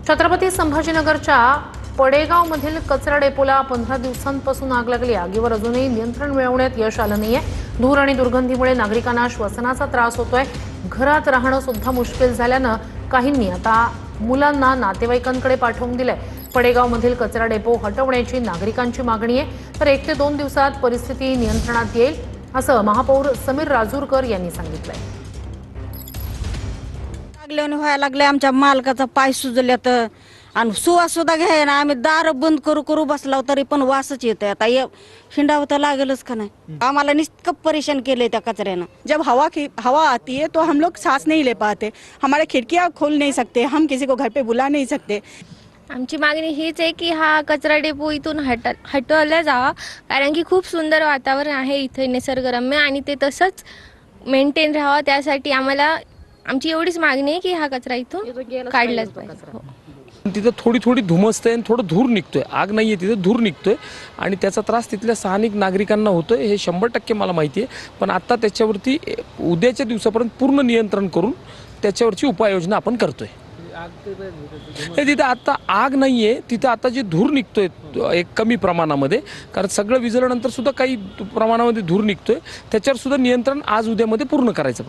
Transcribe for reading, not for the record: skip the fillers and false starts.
छत्रपती संभाजीनगरच्या पडेगावमधील कचरा डेपोला 15 दिवसांपासून आग लागली. आगीवर अजूनही नियंत्रण मिळवण्यात यश आलं नाहीये. धूर आणि दुर्गंधीमुळे नागरिकांना श्वसनाचा त्रास होतोय. घरात राहणं सुद्धा मुश्किल झाल्यानं काहींनी आता मुलांना नातेवाईकांकडे पाठवून दिलंय. पडेगावमधील कचरा डेपो हटवण्याची नागरिकांची मागणी आहे. तर 1 ते 2 दिवसात परिस्थिती नियंत्रणात येईल असं महापौर समीर राजूरकर यांनी सांगितलंय. व्हायला लागले आमच्या मालकाचा पाय सुजल्यात आणि सुवास सुद्धा घ्याय ना. आम्ही दार बंद करू बसलो तरी पण वासच येतोय. आता हिंडावं तर लागेलच का नाही. आम्हाला निष्क परेशान केले त्या कचऱ्यानं. जब हवा आती है तो हम लोग सांस नहीं ले पाते, हमारे खिड़कियां खोल नहीं सकते, हम किसी को घर पे बुला नहीं सकते. आमची मागणी हीच आहे की हा कचरा डेपो इथून हटवला जावा, कारण की खूप सुंदर वातावरण आहे इथे निसर्गरम्य आणि ते तसंच मेंटेन राहावं. त्यासाठी आमची एवढीच मागणी आहे की हा कचरा इथून काढलाच पाहिजे. तिथं थोडी धुमसते आणि थोडं धूर निघतोय. आग नाहीये तिथे, धूर निघतोय आणि त्याचा त्रास तिथल्या स्थानिक नागरिकांना होतोय. हे 100% मला माहिती आहे. पण आता त्याच्यावरती उद्याच्या दिवसापर्यंत पूर्ण नियंत्रण करून त्याच्यावरची उपाययोजना आपण करतोय. तिथे आता आग नाहीये, तिथे आता जे धूर निघतोय एक कमी प्रमाणामध्ये, कारण सगळं विजल्यानंतर सुद्धा काही प्रमाणामध्ये धूर निघतोय. त्याच्यावर सुद्धा नियंत्रण आज उद्यामध्ये पूर्ण करायचं.